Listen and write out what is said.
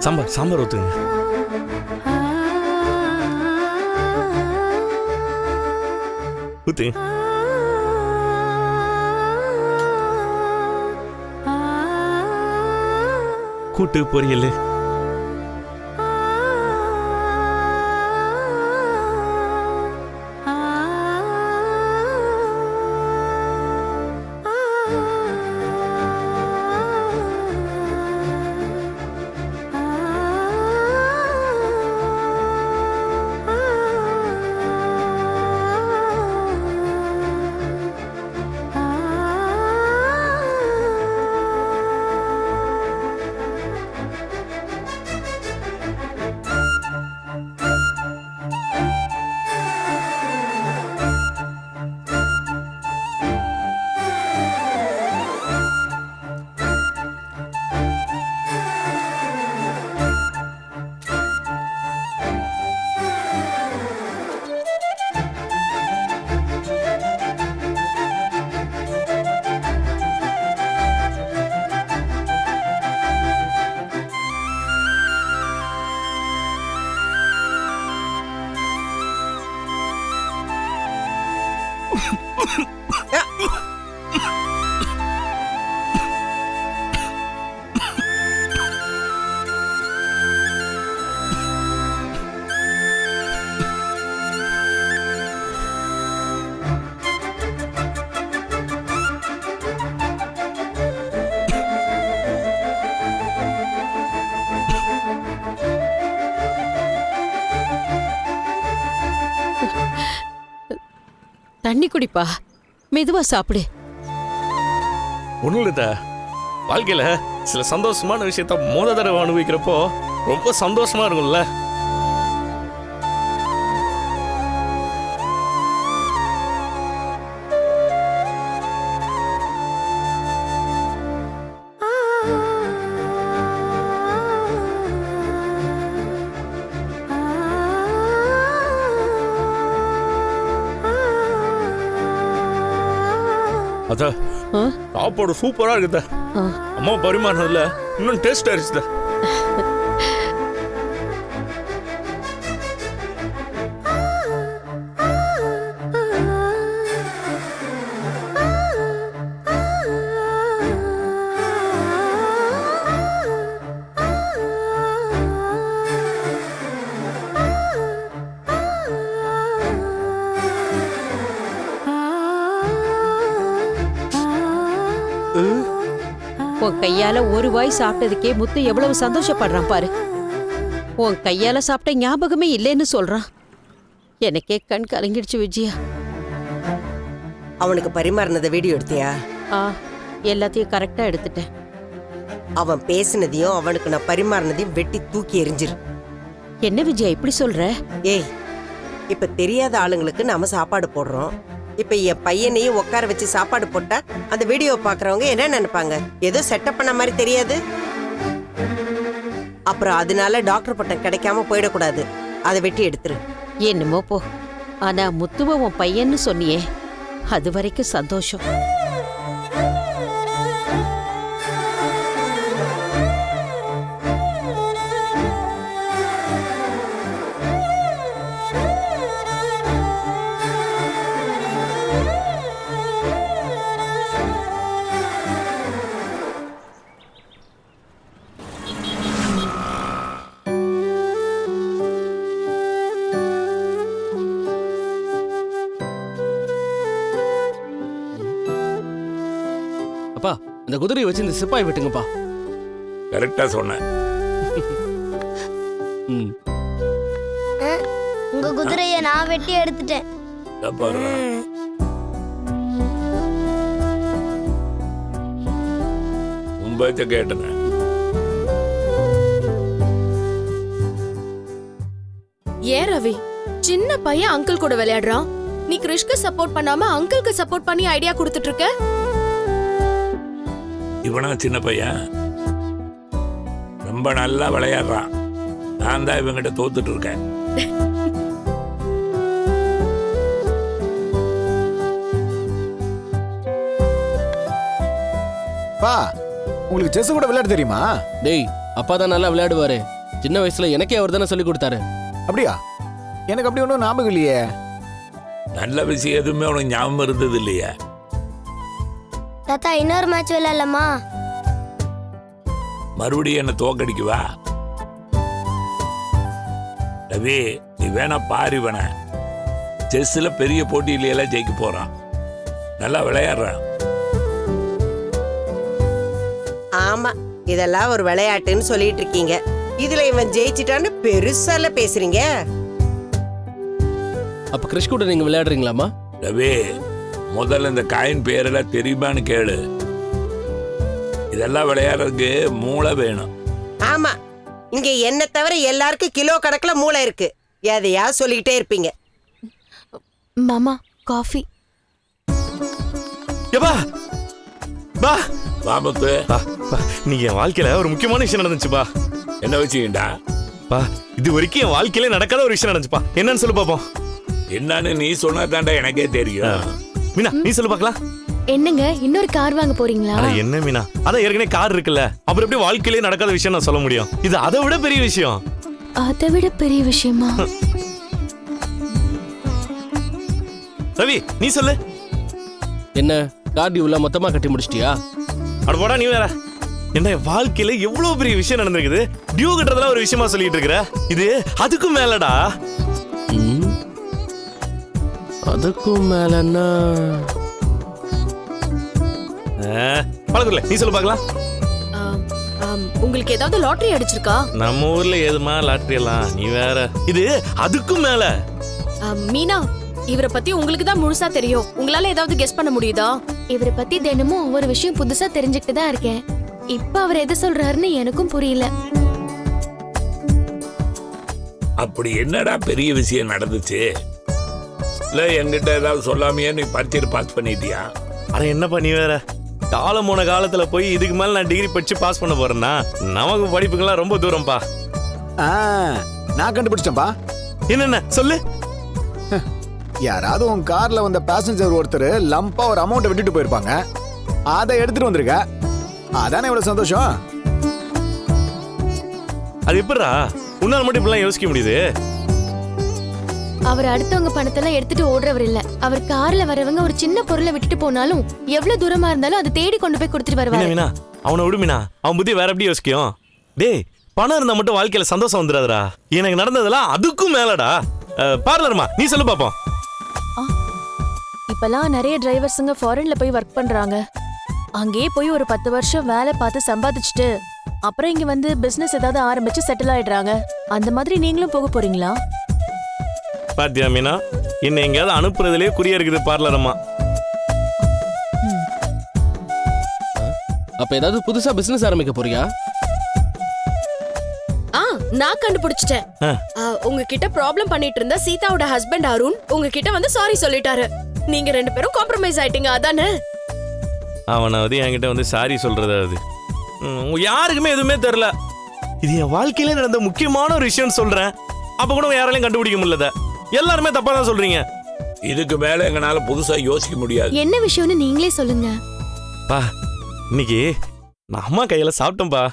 சாம்பார் சாம்பார் ஊற்றுங்க. ஊற்றுங்க. கூட்டு பொரியல். தண்ணி குடிப்பா, மெதுவா சாப்பிடு. ஒன்றும் இல்லைதா, வாழ்க்கையில் சில சந்தோஷமான விஷயத்த மொத தடவை அனுபவிக்கிறப்போ ரொம்ப சந்தோஷமா இருக்கும்ல. அதா சாப்பாடு சூப்பரா இருக்குதா. அம்மா பரிமாறினதுல இன்னும் டேஸ்ட் ஆயிடுச்சுதா. உன் கையால ஒரு வாய் சாப்பிட்டதுக்கே முத்து எவ்வளவு சந்தோஷப்படுறான் பாரு. உன் கையால சாப்பிட்ட ஞாபகமே இல்லைன்னு சொல்றான். எனக்கே கண் கலங்கிடுச்சு விஜயா. அவனுக்கு பரிமாறினதை வீடியோ எடுத்தியா? எல்லாத்தையும் கரெக்டா எடுத்துட்டேன். அவன் பேசினதையும் அவனுக்கு நான் பரிமாறினதையும் வெட்டி தூக்கி எறிஞ்சிரு. என்ன விஜயா இப்படி சொல்ற? ஏய், இப்ப தெரியாத ஆளுங்களுக்கு நாம சாப்பாடு போடுறோம். இப்ப என் பையனையும் உட்கார வச்சு சாப்பாடு போட்டா அந்த வீடியோ பாக்குறவங்க என்ன நினைப்பாங்க? ஏதோ செட்டப் பண்ண மாதிரி தெரியாது. அப்புறம் அதனால டாக்டர் பட்டம் கிடைக்காம போயிடக்கூடாது. அதை வெட்டி எடுத்துரு. என்னமோ போ. ஆனா முத்துவ உன் பையன்னு சொன்னியே, அது வரைக்கும் சந்தோஷம். அப்பா, இந்த குதிரையை வச்சு இந்த சிப்பாய் வெட்டுங்கப்பா. கரெக்டா சொன்னேன். உங்க குதிரையை நான் வெட்டி எடுத்துட்டேன். உன்பத்த கேட்டன. ஏன் ரவி, சின்ன பையன் அங்கிள் கூட விளையாடுறான், நீ கிருஷ்க்கு சப்போர்ட் பண்ணாம அங்கிளுக்கு சப்போர்ட் பண்ணி ஐடியா கொடுத்துட்டு இருக்க. இவனா சின்ன பையன் ரொம்ப நல்லா விளையாடுறான். நான் தான் இவங்கிட்ட தோத்துட்டு இருக்கேன். பா, உங்களுக்கு செஸ் கூட விளையாட தெரியுமா? டேய், அப்பா தான் நல்லா விளையாடுவாரு. சின்ன வயசுல எனக்கே அவர் தானே சொல்லி கொடுத்தாரு. அப்படியா? எனக்கு அப்படி ஒன்றும் ஞாபகம் இல்லையே. நல்ல விஷயம் எதுவுமே உனக்கு ஞாபகம் இருந்தது இல்லையா? தாத்தா இன்னொரு மேட்ச் விளையாடலாமா? மறுபடியும் என்ன தோக்கடிக்குவா? ரவி, நீ வேணா பாரு, வேணா செஸ்ல பெரிய போட்டியில ஜெயிக்க போறான். நல்லா விளையாடுறான். ஆமா, இதெல்லாம் ஒரு விளையாட்டுன்னு சொல்லிட்டு இருக்கீங்க. இதுல இவன் ஜெயிச்சிட்டான்னு பெருசால பேசுறீங்க. அப்ப கிறிஷ் கூட நீங்க விளையாடுறீங்களாமா? ரவி, முதல்ல இந்த காயின் பேரெல்லாம் தெரியுமான்னு கேளு. இதெல்லாம் விளையாடுறதுக்கு மூளை வேணும். ஆமா, இங்க என்ன தவிர எல்லாருக்கும் கிலோ கணக்குல மூளை இருக்கு. எதையா சொல்லிக்கிட்டே இருப்பீங்க. மாமா காஃபி. எப்பா பா பாபத்து, பா பா நீங்க என் வாழ்க்கையில ஒரு முக்கியமான விஷயம் நடந்துச்சுப்பா. என்ன வச்சுக்கிண்டா? பா இது வரைக்கும் என் வாழ்க்கையில நடக்காத ஒரு விஷயம் நடந்துச்சுப்பா. என்னன்னு சொல்லு பாப்போம். என்னன்னு நீ சொன்னதாண்டா எனக்கே தெரியும். மீனா நீ சொல்லு பாக்கலாம். என்னங்க இன்னொரு கார் வாங்க போறீங்களா? அட என்ன மீனா, அதான் ஏற்கனவே கார் இருக்குல்ல, அப்புறம் எப்படி வாழ்க்கையிலே நடக்காத விஷயம் நான் சொல்ல முடியும்? இது அதை விட பெரிய விஷயம். அதை விட பெரிய விஷயமா? ரவி நீ சொல்லு. என்ன கார் டியூலாம் மொத்தமா கட்டி முடிச்சிட்டியா? அட போடா நீ வேற. என்ன வாழ்க்கையில எவ்வளவு பெரிய விஷயம் நடந்திருக்குது, டியூ கட்டுறதுல ஒரு விஷயமா சொல்லிட்டு இருக்கிற. இது அதுக்கும் மேலடா. அதுக்கும் மேலன்னா பழகுல நீ சொல்லு பாக்கலாம். உங்களுக்கு ஏதாவது லாட்டரி அடிச்சிருக்கா? நம்ம ஊர்ல ஏதுமா லாட்டரி எல்லாம், நீ வேற. இது அதுக்கும் மேல. மீனா, இவரை பத்தி உங்களுக்கு தான் முழுசா தெரியும். உங்களால ஏதாவது கெஸ் பண்ண முடியுதா? இவரை பத்தி தினமும் ஒவ்வொரு விஷயம் புதுசா தெரிஞ்சுக்கிட்டு தான் இருக்கேன். இப்ப அவர் எது சொல்றாருன்னு எனக்கும் புரியல. அப்படி என்னடா பெரிய விஷயம் நடந்துச்சு? இல்ல என்கிட்ட ஏதாவது சொல்லாமையே நீ பரீட்சையில பாஸ் பண்ணிட்டியா? அட என்னப்பா நீ வேற. காலம் போன காலத்துல போய் இதுக்கு மேல நான் டிகிரி படிச்சு பாஸ் பண்ண போறேன்னா நமக்கு படிப்புக்கெல்லாம் ரொம்ப தூரம்ப்பா. நான் கண்டுபிடிச்சேன்பா. என்னென்ன சொல்லு. யாராவது உன் கார்ல வந்த பேசஞ்சர் ஒருத்தர் லம்பா ஒரு அமௌண்ட் விட்டுட்டு போயிருப்பாங்க. அதை எடுத்துட்டு வந்திருக்க. அதானே இவ்வளவு சந்தோஷம். அது எப்படிடா உன்னால மட்டும் இப்படிலாம் யோசிக்க முடியுது? அவர் அடுத்தவங்க பணத்தெல்லாம் எடுத்துட்டு ஓடுறவர் இல்ல. அவர் கார்ல வரவங்க ஒரு சின்ன பொருளை விட்டுட்டு போனாலும் எவ்வளவு தூரமா இருந்தாலும் அதை தேடி கொண்டு போய் கொடுத்துட்டு வருவாரு. மீனா அவனை விடுமினா, அவன் புத்தி வேற எப்படி யோசிக்கும்? டேய் பணம் இருந்தா மட்டும் வாழ்க்கையில சந்தோஷம் வந்துடாதடா. எனக்கு நடந்ததெல்லாம் அதுக்கும் மேலடா. பார்லர்மா நீ சொல்லு பாப்போம். இப்பெல்லாம் நிறைய டிரைவர்ஸுங்க ஃபாரின்ல போய் ஒர்க் பண்றாங்க. அங்கேயே போய் ஒரு 10 வருஷம் வேலை பார்த்து சம்பாதிச்சுட்டு அப்புறம் இங்க வந்து பிசினஸ் ஏதாவது ஆரம்பிச்சு செட்டில் ஆயிடுறாங்க. அந்த மாதிரி நீங்களும் போக போறீங்களா? பாத்தியா மீனா, என்ன எங்கேயாவது அனுப்புறதுலயே குறியா இருக்குது பார்லரம்மா. அப்ப ஏதாவது புதுசா பிசினஸ் ஆரம்பிக்க போறியா? நான் கண்டுபிடிச்சிட்டேன். உங்ககிட்ட ப்ராப்ளம் பண்ணிட்டு இருந்த சீதாவோட ஹஸ்பண்ட் அருண் உங்ககிட்ட வந்து சாரி சொல்லிட்டாரு. நீங்க 2 பேரும் காம்ப்ரமைஸ் ஆயிட்டீங்க, அதானே? அவனாவது என்கிட்ட வந்து சாரி சொல்றதாவது யாருக்குமே எதுவுமே தெரியல. இது என் வாழ்க்கையில நடந்த முக்கியமான ஒரு விஷயம் சொல்றேன். அப்ப கூட யாராலையும் கண்டுபிடிக்க முடியல. எல்லாருமே தப்பா தான் சொல்றீங்க. இதுக்கு மேல எங்களால புதுசா யோசிக்க முடியாது. என்ன விஷயம்னு நீங்களே சொல்லுங்க. பா இன்னைக்கு நான் அம்மா கையில சாப்பிட்டேன்பா.